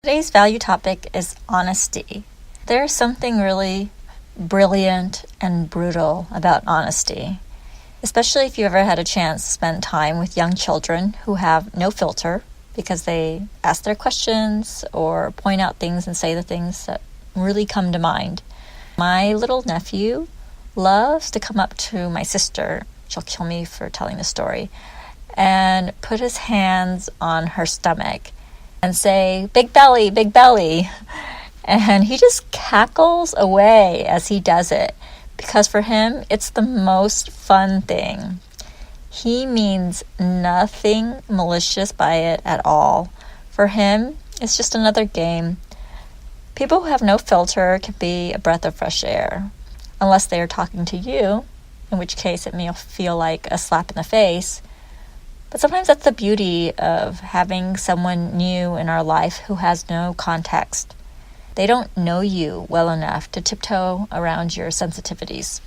Today's value topic is honesty. There's something really brilliant and brutal about honesty, especially if you ever had a chance to spend time with young children who have no filter because they ask their questions or point out things and say the things that really come to mind. My little nephew loves to come up to my sister, she'll kill me for telling the story, and put his hands on her stomach and say, "Big belly, big belly." And he just cackles away as he does it because for him, it's the most fun thing. He means nothing malicious by it at all. For him, it's just another game. People who have no filter can be a breath of fresh air, unless they are talking to you, in which case it may feel like a slap in the face. But sometimes that's the beauty of having someone new in our life who has no context. They don't know you well enough to tiptoe around your sensitivities.